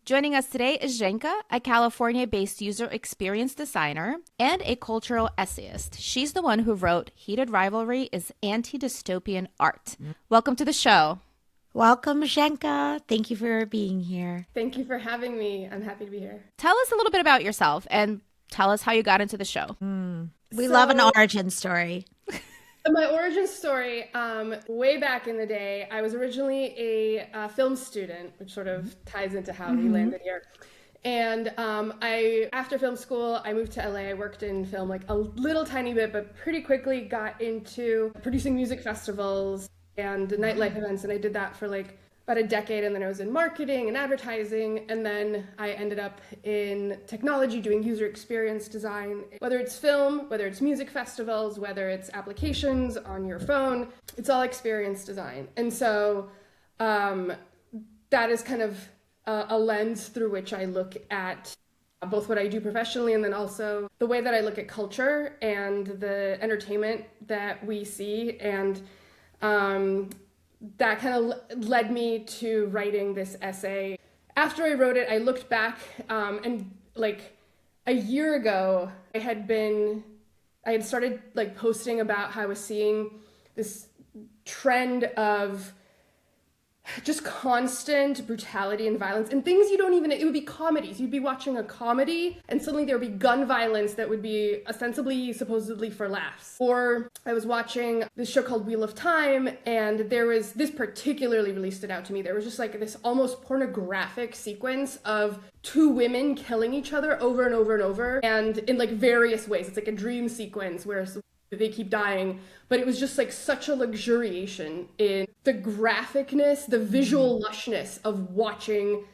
Joining us today is Jenka, a California-based user experience designer and a cultural essayist. She's the one who wrote Heated Rivalry is Anti-Dystopian Art. Welcome to the show. Welcome, Jenka. Thank you for being here. Thank you for having me. I'm happy to be here. Tell us a little bit about yourself and tell us how you got into the show. We love an origin story. My origin story, way back in the day, I was originally a film student, which sort of ties into how we landed here. And after film school, I moved to LA. I worked in film like a little tiny bit, but pretty quickly got into producing music festivals and nightlife events. And I did that for like about a decade, and then I was in marketing and advertising, and then I ended up in technology doing user experience design. Whether it's film, whether it's music festivals, whether it's applications on your phone, it's all experience design. And so that is kind of a lens through which I look at both what I do professionally and then also the way that I look at culture and the entertainment that we see. And that kind of led me to writing this essay. After I wrote it, I looked back and like a year ago, I had started like posting about how I was seeing this trend of just constant brutality and violence and things it would be comedies. You'd be watching a comedy and suddenly there would be gun violence that would be ostensibly, supposedly for laughs. Or I was watching this show called Wheel of Time, and this particularly really stood out to me. There was just like this almost pornographic sequence of two women killing each other over and over and over, and in like various ways. It's like a dream sequence where they keep dying, but it was just like such a luxuriation in the graphicness, the visual lushness of watching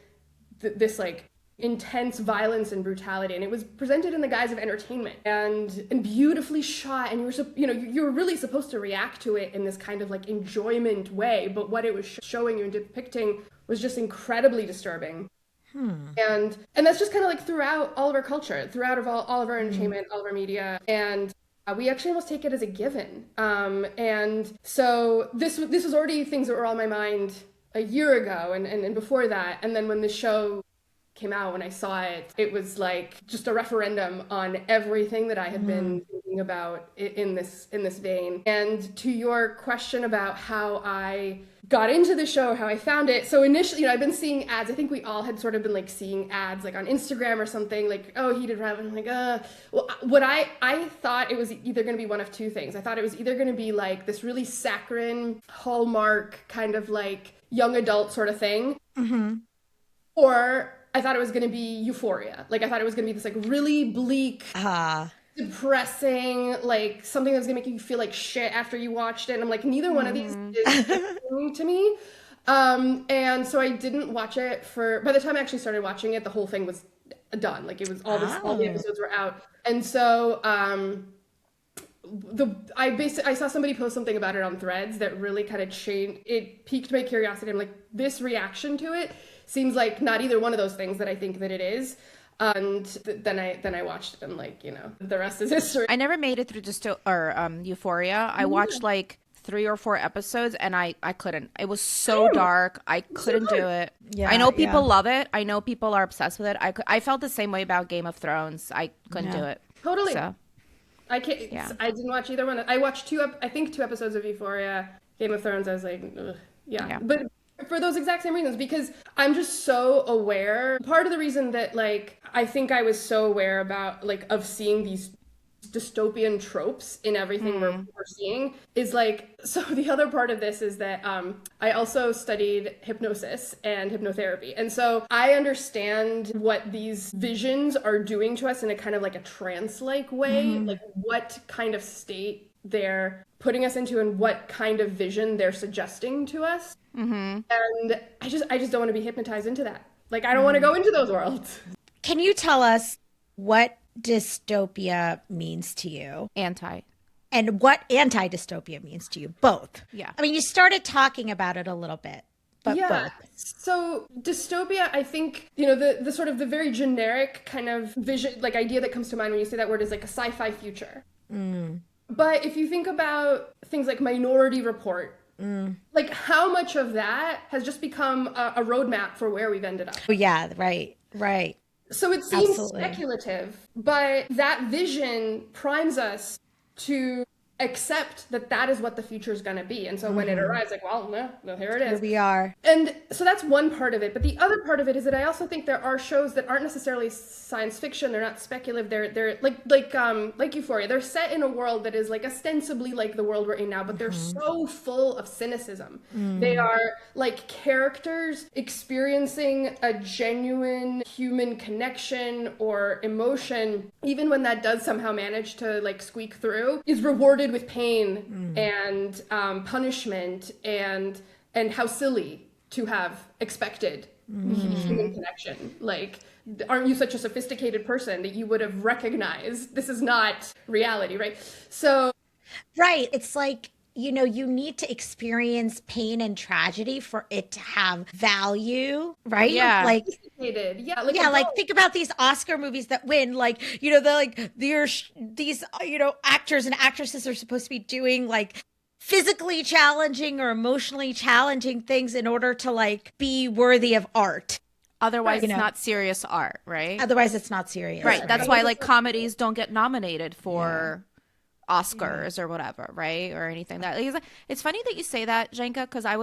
this like intense violence and brutality. And it was presented in the guise of entertainment and beautifully shot. And you were really supposed to react to it in this kind of like enjoyment way. But what it was showing you and depicting was just incredibly disturbing. And that's just kind of like throughout all of our culture, throughout all of our entertainment, all of our media. And we actually almost take it as a given. And so this was already things that were on my mind a year ago and before that. And then when the show came out, when I saw it, it was like just a referendum on everything that I had been thinking about in this vein. And to your question about how I got into the show, how I found it. So initially, I've been seeing ads. I think we all had sort of been like seeing ads like on Instagram or something like, oh, Heated Rivalry. I'm like, well, what I thought it was either going to be one of two things. I thought it was either going to be like this really saccharine, Hallmark kind of like young adult sort of thing. Or I thought it was going to be Euphoria. Like I thought it was going to be this like really bleak, depressing, like something that's gonna make you feel like shit after you watched it. And I'm like, neither one of these is appealing to me. And so I didn't watch it by the time I actually started watching it, the whole thing was done. Like it was all the episodes were out. And so I saw somebody post something about it on Threads that really kind of piqued my curiosity. I'm like, this reaction to it seems like not either one of those things that I think that it is. And then I watched it and like, the rest is history. I never made it through Euphoria. I watched like 3 or 4 episodes and I couldn't. It was so dark. I couldn't do it. Yeah, I know people love it. I know people are obsessed with it. I felt the same way about Game of Thrones. I couldn't do it. Totally. So, I can't. Yeah. I didn't watch either one. I watched 2 episodes of Euphoria. Game of Thrones, I was like, ugh. Yeah. But for those exact same reasons, because I'm just so aware. Part of the reason that like I think I was so aware about like of seeing these dystopian tropes in everything we're seeing is like, so the other part of this is that I also studied hypnosis and hypnotherapy. And so I understand what these visions are doing to us in a kind of like a trance-like way, like what kind of state they're putting us into and what kind of vision they're suggesting to us. And I just don't want to be hypnotized into that. Like, I don't want to go into those worlds. Can you tell us what dystopia means to you? And what anti-dystopia means to you? Both. Yeah. I mean, you started talking about it a little bit, but both. So dystopia, I think, the sort of the very generic kind of vision, like idea that comes to mind when you say that word is like a sci-fi future. But if you think about things like Minority Report, Like how much of that has just become a roadmap for where we've ended up. Oh, yeah, right. So it seems Absolutely. speculative, but that vision primes us to accept that that is what the future is going to be. And so when it arrives, like, well, no, here it is. Here we are. And so that's one part of it. But the other part of it is that I also think there are shows that aren't necessarily science fiction. They're not speculative. They're like Euphoria. They're set in a world that is like ostensibly like the world we're in now, but they're so full of cynicism. They are like characters experiencing a genuine human connection or emotion, even when that does somehow manage to like squeak through, is rewarded with pain and punishment and how silly to have expected human connection. Like, aren't you such a sophisticated person that you would have recognized this is not reality, right? So, right. It's like, you need to experience pain and tragedy for it to have value, right? Yeah. Like, like think about these Oscar movies that win. Like, these actors and actresses are supposed to be doing like physically challenging or emotionally challenging things in order to like be worthy of art. Otherwise, it's not serious art, right? Otherwise, it's not serious. Right. That's why like comedies don't get nominated for Oscars or whatever, right? Or anything that it's funny that you say that, Jenka, because I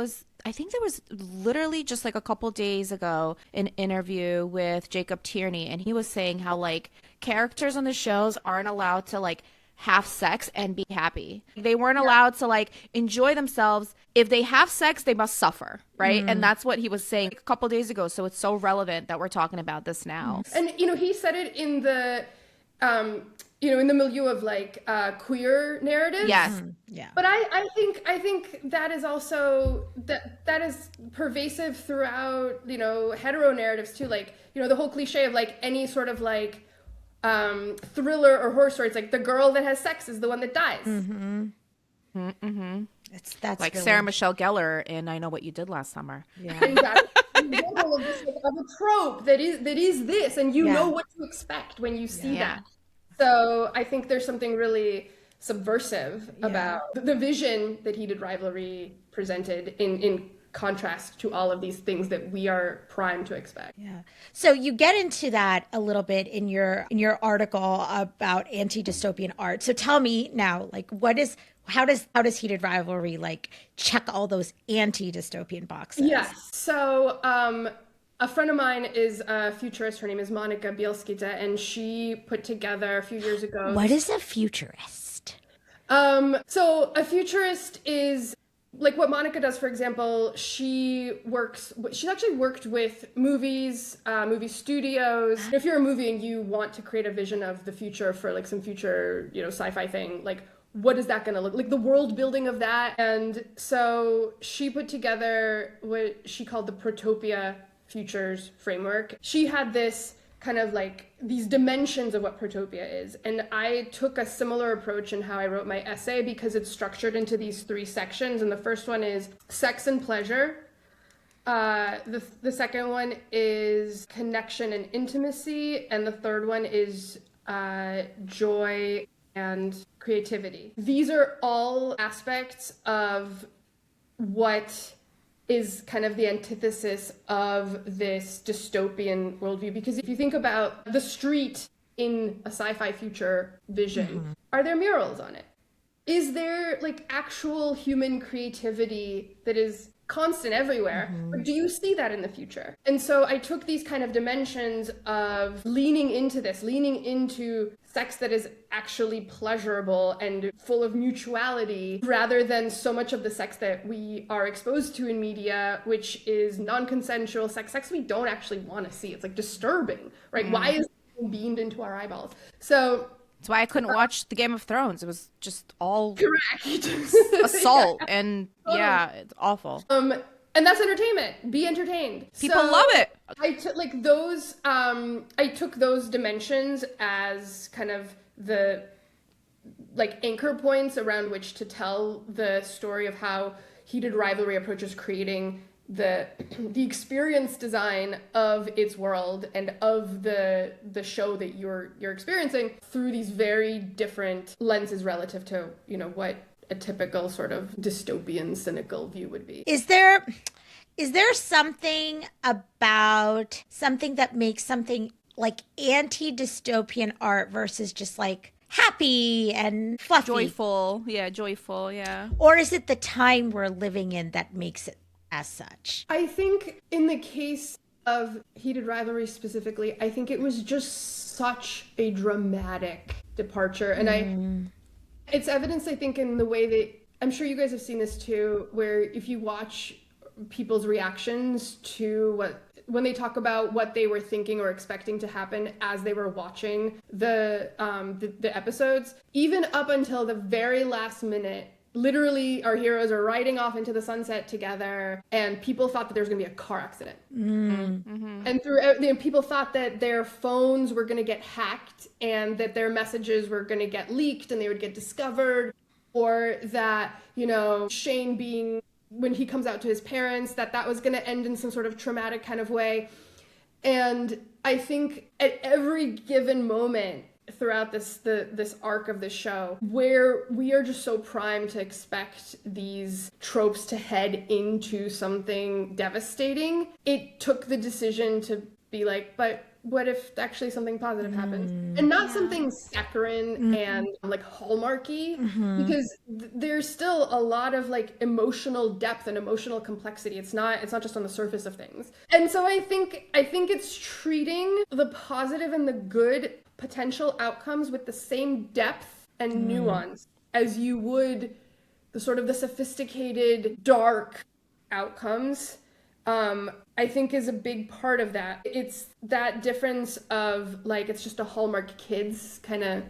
think there was literally just like a couple days ago an interview with Jacob Tierney, and he was saying how like characters on the shows aren't allowed to like have sex and be happy. They weren't allowed to like enjoy themselves. If they have sex, they must suffer, right? And that's what he was saying a couple days ago. So it's so relevant that we're talking about this now. And he said it in the in the milieu of like queer narratives. Yes. Yeah. But I think that is also that is pervasive throughout, hetero narratives too. Like, the whole cliche of like any sort of like thriller or horror story. It's like the girl that has sex is the one that dies. That's like really... Sarah Michelle Gellar in I Know What You Did Last Summer. Yeah. Exactly. Of a trope that is this, and you know what to expect when you see that. So I think there's something really subversive about the vision that Heated Rivalry presented in contrast to all of these things that we are primed to expect. Yeah. So you get into that a little bit in your article about anti-dystopian art. So tell me now, like, how does Heated Rivalry like check all those anti-dystopian boxes? Yes. So a friend of mine is a futurist. Her name is Monika Bielskita, and she put together a few years ago. What is a futurist? So a futurist is like what Monika does, for example. She's actually worked with movies, movie studios. If you're a movie and you want to create a vision of the future for like some future, sci-fi thing, like what is that going to look like, the world building of that? And so she put together what she called the Protopia Futures framework. She had this kind of like these dimensions of what Protopia is. And I took a similar approach in how I wrote my essay because it's structured into these 3 sections. And the first one is sex and pleasure. The second one is connection and intimacy. And the third one is joy and creativity. These are all aspects of what is kind of the antithesis of this dystopian worldview. Because if you think about the street in a sci-fi future vision, are there murals on it? Is there like actual human creativity that is constant everywhere? Or do you see that in the future? And so I took these kind of dimensions of leaning into sex that is actually pleasurable and full of mutuality, rather than so much of the sex that we are exposed to in media, which is non-consensual sex we don't actually want to see. It's like disturbing, right? Why is it beamed into our eyeballs? So that's why I couldn't watch the Game of Thrones. It was just all correct assault and it's awful. And that's entertainment. Be entertained. People love it. I took like those. I took those dimensions as kind of the like anchor points around which to tell the story of how Heated Rivalry approaches creating the experience design of its world and of the show that you're experiencing through these very different lenses relative to what a typical sort of dystopian, cynical view would be. Is there something about something that makes something like anti-dystopian art versus just like happy and fluffy? Joyful, yeah. Or is it the time we're living in that makes it as such? I think in the case of Heated Rivalry specifically, I think it was just such a dramatic departure. And it's evidenced, I think, in the way that, I'm sure you guys have seen this too, where if you watch people's reactions to when they talk about what they were thinking or expecting to happen as they were watching the episodes, even up until the very last minute, literally our heroes are riding off into the sunset together and people thought that there was going to be a car accident. And throughout, people thought that their phones were going to get hacked and that their messages were going to get leaked and they would get discovered, or that, Shane being, when he comes out to his parents, that was going to end in some sort of traumatic kind of way. And I think at every given moment throughout this arc of the show, where we are just so primed to expect these tropes to head into something devastating, it took the decision to be like, but what if actually something positive happens? And not something saccharine and like hallmarky, because there's still a lot of like emotional depth and emotional complexity. It's not just on the surface of things. And so I think it's treating the positive and the good potential outcomes with the same depth and nuance as you would the sort of the sophisticated dark outcomes. I think is a big part of that. It's that difference of like, it's just a Hallmark Kids kind of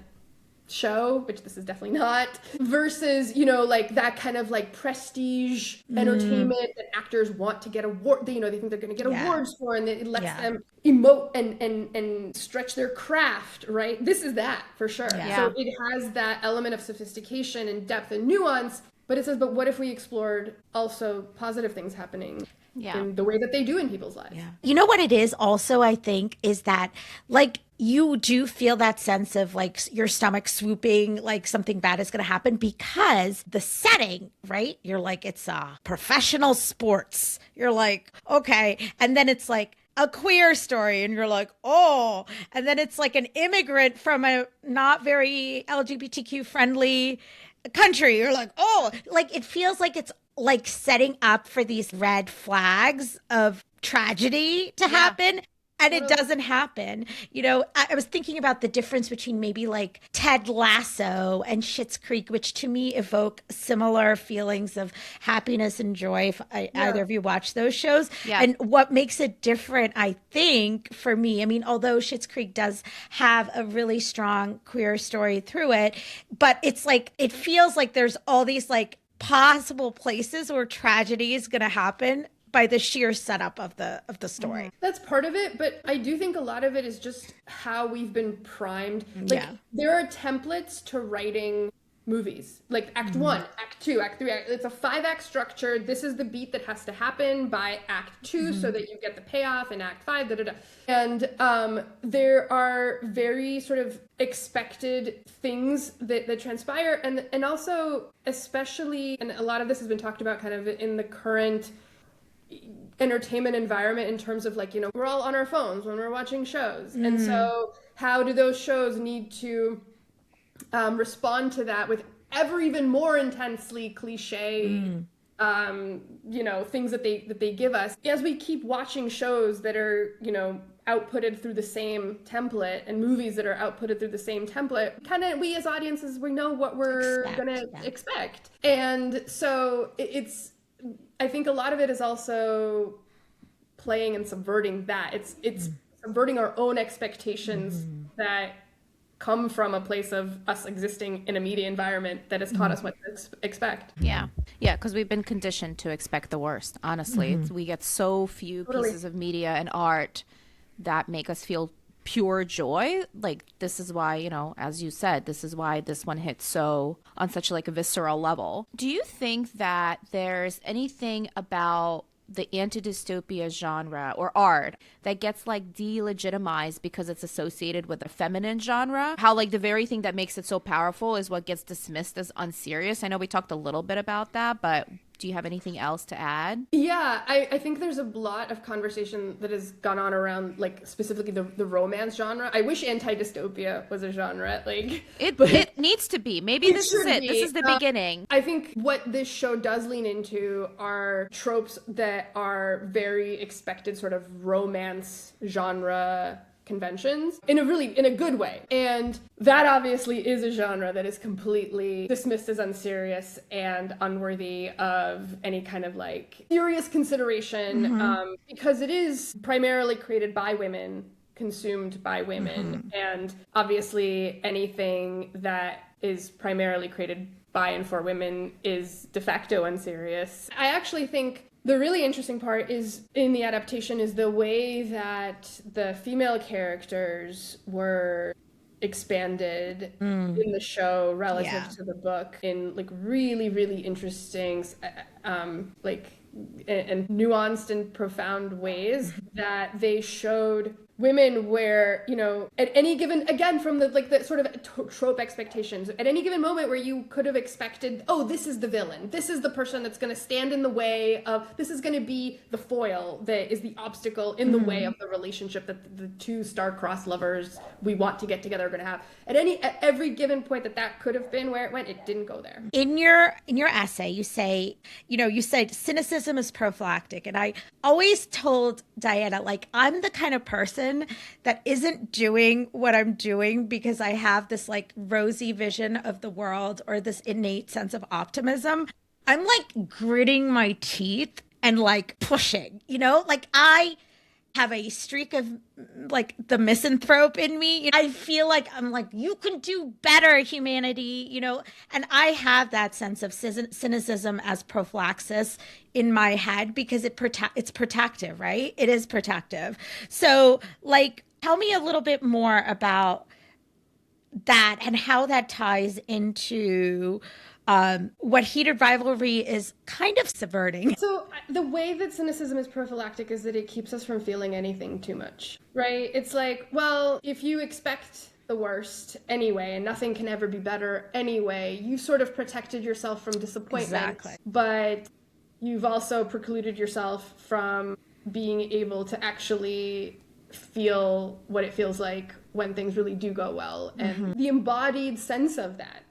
show, which this is definitely not, versus, like that kind of like prestige entertainment that actors want to get award, they think they're going to get awards for, and it lets them emote and stretch their craft, right? This is that for sure. So it has that element of sophistication and depth and nuance, but it says, but what if we explored also positive things happening in the way that they do in people's lives? You know what it is also, I think, is that like you do feel that sense of like your stomach swooping, like something bad is going to happen, because the setting, right? You're like, it's professional sports. You're like, okay. And then it's like a queer story and you're like, oh, and then it's like an immigrant from a not very LGBTQ friendly country. You're like, oh, like it feels like it's like setting up for these red flags of tragedy to happen. And it doesn't happen. I was thinking about the difference between maybe like Ted Lasso and Schitt's Creek, which to me evoke similar feelings of happiness and joy. If either of you watch those shows. And what makes it different, I think, for me, I mean, although Schitt's Creek does have a really strong queer story through it, but it's like, it feels like there's all these like possible places where tragedy is going to happen by the sheer setup of the story. That's part of it, but I do think a lot of it is just how we've been primed. Like there are templates to writing movies, like act 1, act 2, act 3, it's a 5-act structure. This is the beat that has to happen by act 2 so that you get the payoff in act 5, And there are very sort of expected things that transpire, and also especially, and a lot of this has been talked about kind of in the current entertainment environment in terms of like, we're all on our phones when we're watching shows. And so how do those shows need to respond to that with even more intensely cliche things that they give us as we keep watching shows that are outputted through the same template, and movies that are outputted through the same template. Kind of, we as audiences, we know what we're gonna expect. And so it's I think a lot of it is also playing and subverting that. It's subverting our own expectations that come from a place of us existing in a media environment that has taught us what to expect. Yeah, because we've been conditioned to expect the worst, honestly. We get so few pieces of media and art that make us feel pure joy. Like, this is why, as you said, this is why this one hits so on such like a visceral level. Do you think that there's anything about the anti-dystopia genre or art that gets like delegitimized because it's associated with a feminine genre. How like the very thing that makes it so powerful is what gets dismissed as unserious. I know we talked a little bit about that, but do you have anything else to add? Yeah, I think there's a lot of conversation that has gone on around, like, specifically the romance genre. I wish anti-dystopia was a genre. Like, it needs to be. Maybe this is it. This is the beginning. I think what this show does lean into are tropes that are very expected sort of romance genre conventions in a good way. And that obviously is a genre that is completely dismissed as unserious and unworthy of any kind of like serious consideration, because it is primarily created by women, consumed by women, and obviously anything that is primarily created by and for women is de facto unserious. I actually think the really interesting part is in the adaptation is the way that the female characters were expanded in the show relative to the book in like really, really interesting, like and nuanced and profound ways that they showed women where, you know, at any given, again, from the like the sort of trope expectations, at any given moment where you could have expected, oh, this is the villain, this is the person that's going to stand in the way of, this is going to be the foil that is the obstacle in the way of the relationship that the two star-crossed lovers we want to get together are going to have. At every given point that could have been where it went, it didn't go there. In your essay, you say, you said cynicism is prophylactic, and I always told Diana, like, I'm the kind of person that isn't doing what I'm doing because I have this like rosy vision of the world or this innate sense of optimism. I'm like gritting my teeth and like pushing, like I have a streak of like the misanthrope in me. I feel like I'm like, you can do better, humanity, and I have that sense of cynicism as prophylaxis in my head because it's protective, right? It is protective. So like, tell me a little bit more about that and how that ties into what Heated Rivalry is kind of subverting. So the way that cynicism is prophylactic is that it keeps us from feeling anything too much, right? It's like, well, if you expect the worst anyway, and nothing can ever be better anyway, you sort of protected yourself from disappointment. Exactly. But you've also precluded yourself from being able to actually feel what it feels like when things really do go well, and the embodied sense of that.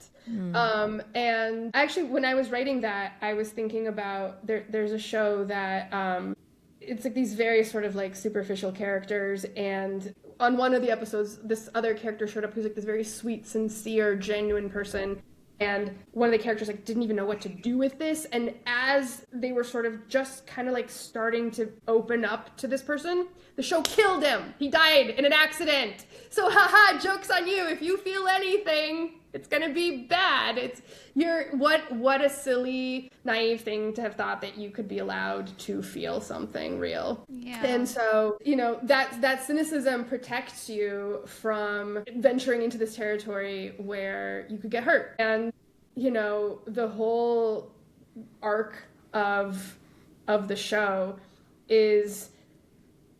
And actually, when I was writing that, I was thinking about there's a show that it's like these very sort of like superficial characters, and on one of the episodes, this other character showed up who's like this very sweet, sincere, genuine person. And one of the characters like didn't even know what to do with this. And as they were sort of just kind of like starting to open up to this person, the show killed him. He died in an accident. So haha, joke's on you. If you feel anything, it's gonna be bad. What a silly, naive thing to have thought that you could be allowed to feel something real. Yeah. And so, that cynicism protects you from venturing into this territory where you could get hurt. And, the whole arc of the show is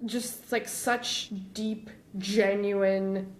just like such deep, genuine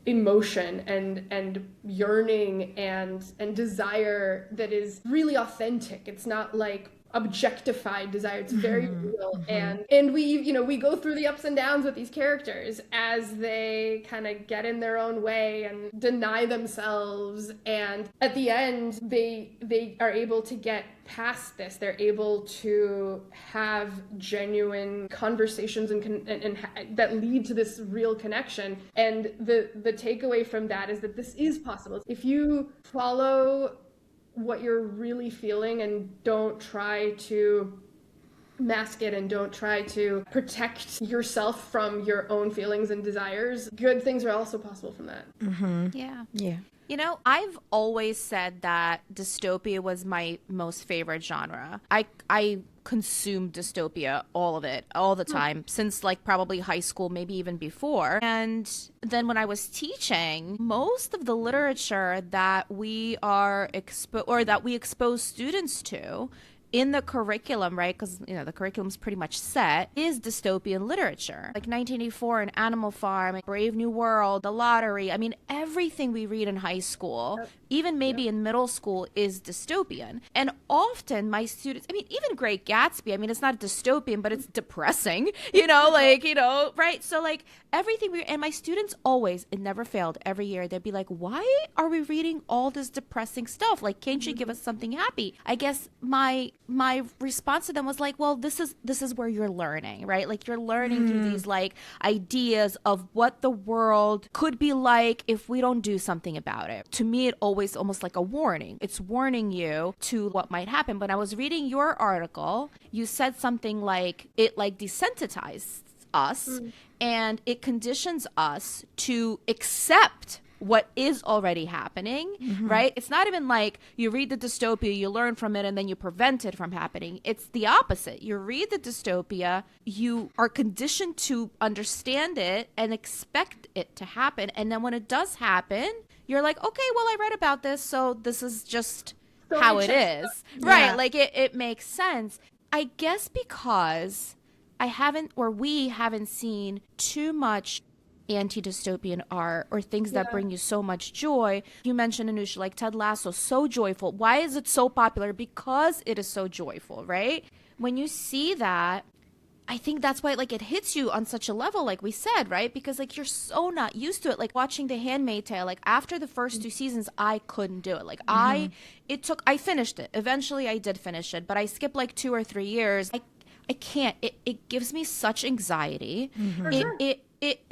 emotion and yearning and desire that is really authentic. It's not like objectified desire. It's very real. And we go through the ups and downs with these characters as they kind of get in their own way and deny themselves, and at the end they are able to get past this. They're able to have genuine conversations and that lead to this real connection. And the takeaway from that is that this is possible if you follow what you're really feeling and don't try to mask it and don't try to protect yourself from your own feelings and desires. Good things are also possible from that. Yeah. I've always said that dystopia was my most favorite genre. I consumed dystopia, all of it, all the time, since like probably high school, maybe even before. And then when I was teaching, most of the literature that we expose students to in the curriculum, right? Because, the curriculum's pretty much set, is dystopian literature. Like 1984 and Animal Farm, Brave New World, The Lottery. I mean, everything we read in high school, even maybe in middle school, is dystopian. And often my students, even Great Gatsby, it's not dystopian, but it's depressing, right? So like everything and my students always, it never failed, every year, they'd be like, why are we reading all this depressing stuff? Like, can't you give us something happy? I guess my response to them was like, well, this is where you're learning, right? Like you're learning through these like ideas of what the world could be like if we don't do something about it. To me, it always almost like a warning. It's warning you to what might happen. But I was reading your article, you said something like it like desensitized us and it conditions us to accept what is already happening, right? It's not even like you read the dystopia, you learn from it, and then you prevent it from happening. It's the opposite. You read the dystopia, you are conditioned to understand it and expect it to happen. And then when it does happen, you're like, okay, well, I read about this, so this is just how it is. Right, like it makes sense. I guess because we haven't seen too much anti-dystopian art or things that bring you so much joy. You mentioned, Anusha, like Ted Lasso, so joyful. Why is it so popular? Because it is so joyful, right? When you see that, I think that's why like it hits you on such a level, like we said, right? Because like you're so not used to it. Like watching The Handmaid's Tale, like after the first 2 seasons, I couldn't do it. Like I finished it. Eventually I did finish it, but I skipped like 2 or 3 years. I can't. It gives me such anxiety.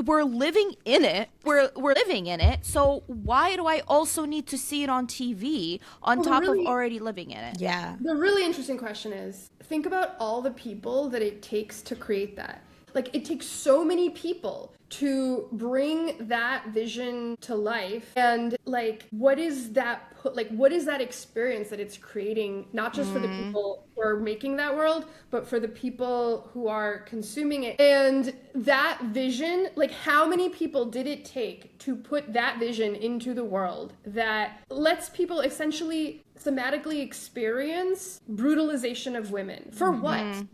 We're living in it. We're living in it. So why do I also need to see it on TV on top of already living in it? Yeah. The really interesting question is, think about all the people that it takes to create that. Like, it takes so many people to bring that vision to life. And like, what is that experience that it's creating, not just for the people who are making that world, but for the people who are consuming it? And that vision, like how many people did it take to put that vision into the world that lets people essentially thematically experience brutalization of women? For what?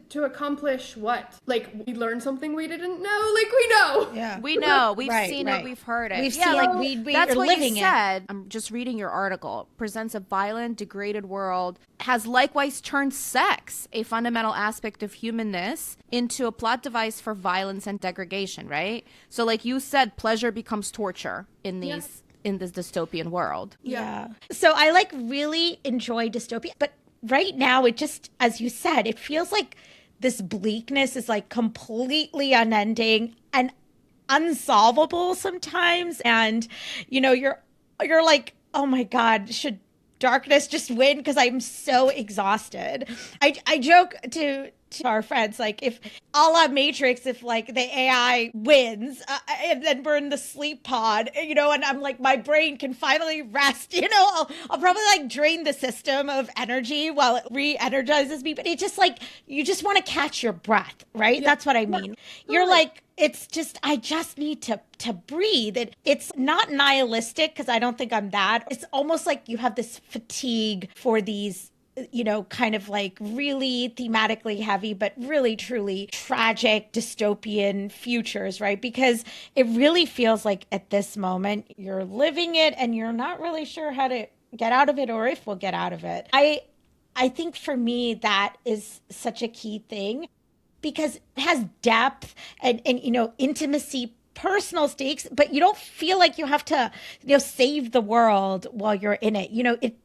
To accomplish what? Like, we learned something we didn't know? Like, we know. Yeah. We know. We've seen it. We've heard it. We've seen like, we that's are what living you said. I'm just reading your article. Presents a violent, degraded world, has likewise turned sex, a fundamental aspect of humanness, into a plot device for violence and degradation, right? So like you said, pleasure becomes torture in these in this dystopian world. Yeah. So I like really enjoy dystopia, but right now it just, as you said, it feels like this bleakness is like completely unending and unsolvable sometimes. And, you're like, oh my God, should darkness just win? Because I'm so exhausted. I joke to our friends, like, if a la Matrix, if like the AI wins and then we're in the sleep pod, and I'm like, my brain can finally rest, I'll probably like drain the system of energy while it re-energizes me. But it just like, you just want to catch your breath, right? Yeah. That's what I mean. Yeah. You're like, it's just, I just need to breathe. It's not nihilistic, because I don't think I'm that. It's almost like you have this fatigue for these, kind of like really thematically heavy, but really truly tragic dystopian futures, right? Because it really feels like at this moment you're living it and you're not really sure how to get out of it, or if we'll get out of it. I think for me, that is such a key thing, because it has depth and intimacy, personal stakes, but you don't feel like you have to, save the world while you're in it.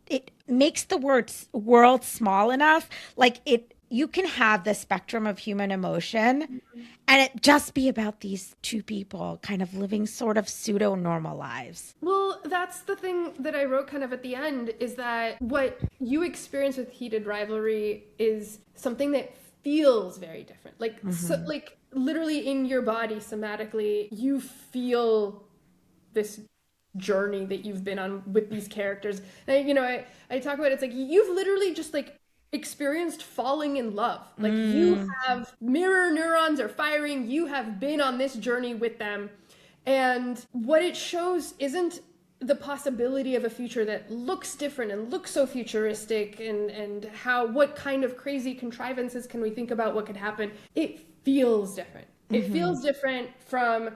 It makes the world small enough, like you can have the spectrum of human emotion and it just be about these two people kind of living sort of pseudo normal lives. Well, that's the thing that I wrote kind of at the end, is that what you experience with Heated Rivalry is something that feels very different. Like, so, like literally in your body, somatically, you feel this journey that you've been on with these characters. And, I talk about it, it's like you've literally just like experienced falling in love. Like you have mirror neurons are firing. You have been on this journey with them. And what it shows isn't the possibility of a future that looks different and looks so futuristic, and what kind of crazy contrivances can we think about what could happen, it feels different. It feels different from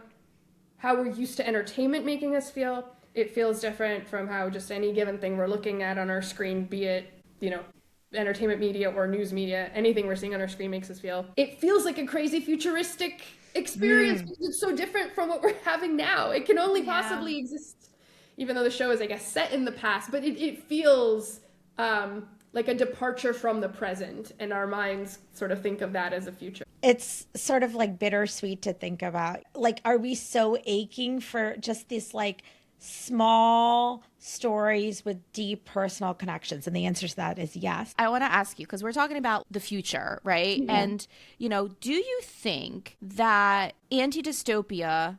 how we're used to entertainment making us feel. It feels different from how just any given thing we're looking at on our screen, be it, entertainment media or news media, anything we're seeing on our screen makes us feel. It feels like a crazy futuristic experience because it's so different from what we're having now. It can only possibly exist, even though the show is, I guess, set in the past, but it feels like a departure from the present, and our minds sort of think of that as a future. It's sort of like bittersweet to think about. Like, are we so aching for just this like small stories with deep personal connections? And the answer to that is yes. I want to ask you, because we're talking about the future, right? Mm-hmm. And, do you think that anti-dystopia,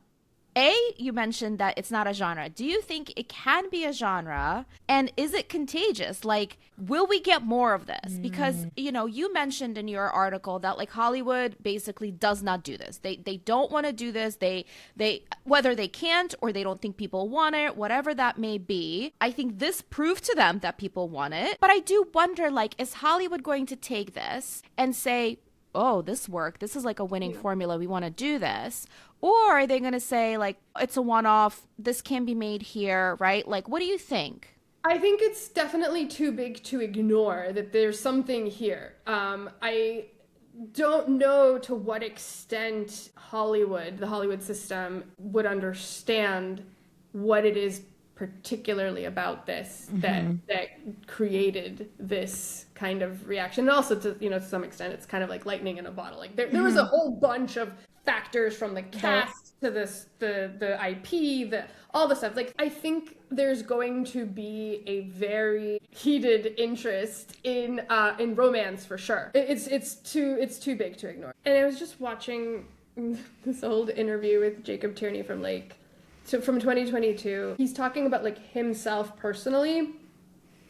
you mentioned that it's not a genre. Do you think it can be a genre? And is it contagious? Like, will we get more of this? Because, you mentioned in your article that like Hollywood basically does not do this. They don't want to do this. They whether they can't or they don't think people want it, whatever that may be. I think this proved to them that people want it. But I do wonder, like, is Hollywood going to take this and say, oh, this worked. This is like a winning formula. We want to do this. Or are they going to say, like, it's a one-off, this can be made here, right? Like, what do you think? I think it's definitely too big to ignore that there's something here. I don't know to what extent the Hollywood system, would understand what it is particularly about this that created this kind of reaction. And also, to some extent, it's kind of like lightning in a bottle. Like there was a whole bunch of factors, from the cast to the IP, all the stuff. Like, I think there's going to be a very heated interest in romance for sure. It's too big to ignore. And I was just watching this old interview with Jacob Tierney from from 2022. He's talking about like himself personally.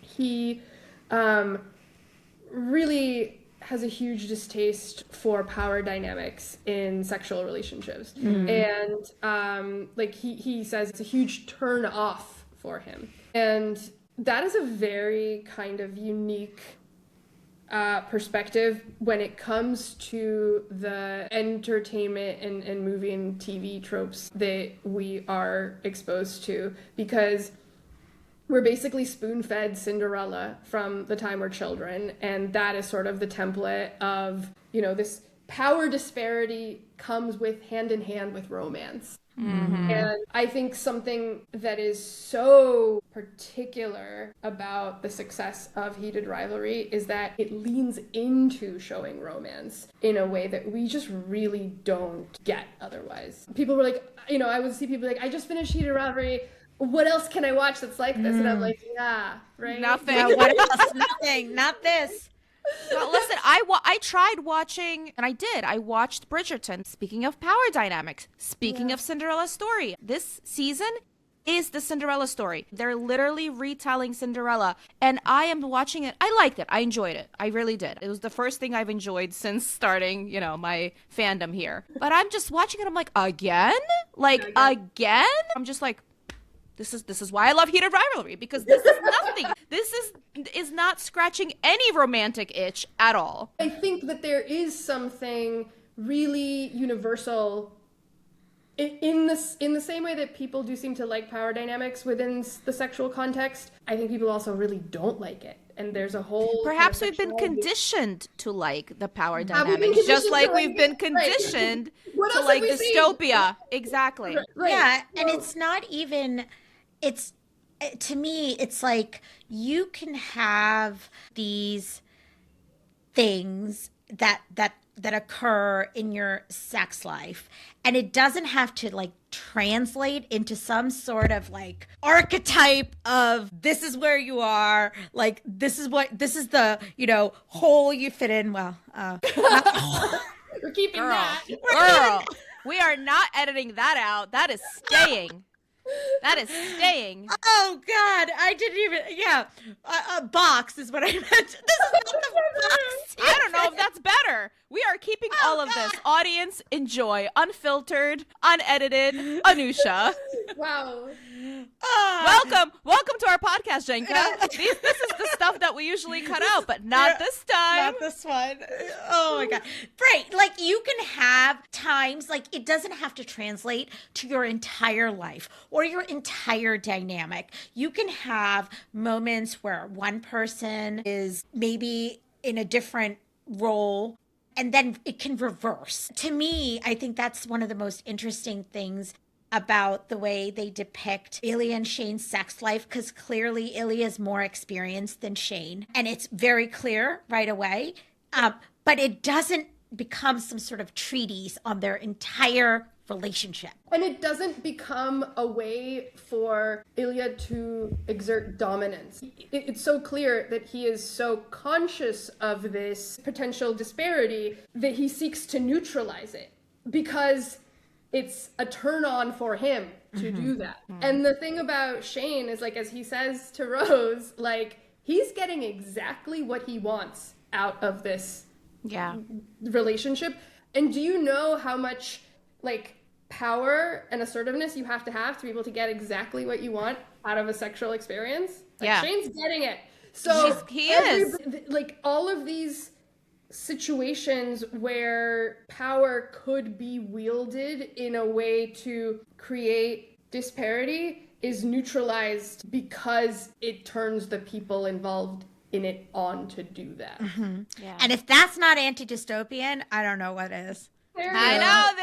He really has a huge distaste for power dynamics in sexual relationships. And he says it's a huge turn off for him. And that is a very kind of unique perspective when it comes to the entertainment and movie and TV tropes that we are exposed to, because we're basically spoon-fed Cinderella from the time we're children, and that is sort of the template of, this power disparity comes hand in hand with romance. And I think something that is so particular about the success of Heated Rivalry is that it leans into showing romance in a way that we just really don't get otherwise. People were like, I would see people like, I just finished Heated Rivalry. What else can I watch that's like this? And I'm like, right? Nothing. Yeah, what else? Nothing. Not this. Well, listen, I tried watching, and I watched Bridgerton. Speaking of power dynamics, speaking of Cinderella story, this season is the Cinderella story. They're literally retelling Cinderella, and I am watching it. I liked it. I enjoyed it. I really did. It was the first thing I've enjoyed since starting, my fandom here. But I'm just watching it. I'm like, again? Like, again? I'm just like, This is why I love Heated Rivalry, because this is nothing. This is not scratching any romantic itch at all. I think that there is something really universal in the same way that people do seem to like power dynamics within the sexual context. I think people also really don't like it. And there's a whole... Perhaps we've been conditioned to like the power dynamics, just like we've been conditioned to like dystopia. Exactly. Right. Yeah, and it's not even... to me, it's like you can have these things that occur in your sex life, and it doesn't have to like translate into some sort of like archetype of this is where you are, like this is the hole you fit in. Well, we're keeping that. Girl, we are not editing that out. That is staying. That is staying. Oh God, I didn't even. Yeah, a box is what I meant. This is not the box. I don't know if that's better. We are keeping all of this. Audience, enjoy. Unfiltered, unedited, Anusha. Wow. Welcome to our podcast, Jenka. This is the stuff that we usually cut out, but not this time. Not this one. Oh my God. Right. Like you can have times, like it doesn't have to translate to your entire life or your entire dynamic. You can have moments where one person is maybe in a different role and then it can reverse. To me, I think that's one of the most interesting things about the way they depict Ilya and Shane's sex life, because clearly Ilya is more experienced than Shane. And it's very clear right away. But it doesn't become some sort of treatise on their entire relationship. And it doesn't become a way for Ilya to exert dominance. It's so clear that he is so conscious of this potential disparity that he seeks to neutralize it, because it's a turn on for him to do that. And the thing about Shane is, like, as he says to Rose, like, he's getting exactly what he wants out of this relationship. And do you know how much, like, power and assertiveness you have to be able to get exactly what you want out of a sexual experience? Like, Shane's getting it. So he is. Like, all of these situations where power could be wielded in a way to create disparity is neutralized because it turns the people involved in it on to do that. Yeah. And if that's not anti-dystopian, I don't know what is. I know.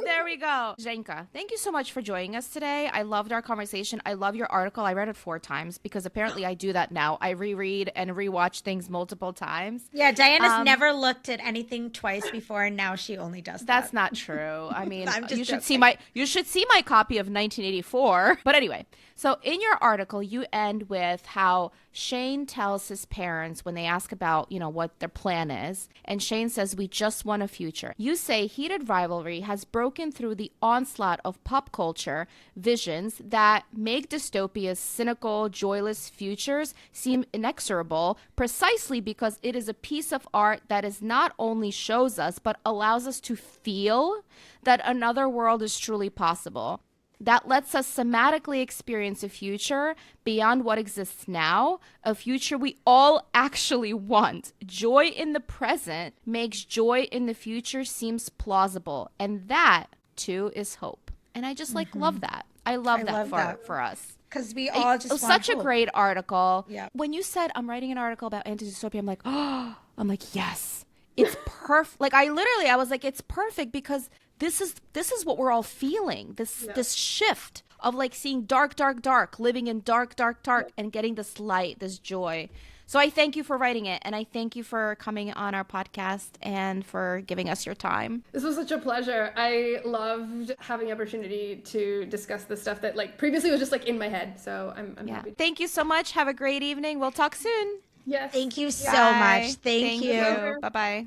There we go. Jenka, thank you so much for joining us today. I loved our conversation. I love your article. I read it 4 times because apparently I do that now. I reread and rewatch things multiple times. Yeah, Diana's never looked at anything twice before, and now she only does that. That's not true. I mean, you should see my copy of 1984. But anyway, so in your article, you end with how Shane tells his parents when they ask about, what their plan is, and Shane says, "We just want a future." You say Heated Rivalry has broken through the onslaught of pop culture visions that make dystopia's cynical, joyless futures seem inexorable, precisely because it is a piece of art that is not only shows us, but allows us to feel that another world is truly possible. That lets us somatically experience a future beyond what exists now, a future we all actually want. Joy in the present makes joy in the future seems plausible, and that, too, is hope. And I just, love that. I love that for us. Because we all just want such hope. a great article. Yeah. When you said, I'm writing an article about anti-dystopia, I'm like, yes. It's perfect. I was like, it's perfect because this is what we're all feeling. This shift of seeing dark, living in dark, and getting this light, this joy. So I thank you for writing it, and I thank you for coming on our podcast and for giving us your time. This was such a pleasure. I loved having the opportunity to discuss the stuff that previously was just in my head. So I'm happy. Thank you so much. Have a great evening. We'll talk soon. Yes. Thank you so much. Thank you. Bye-bye.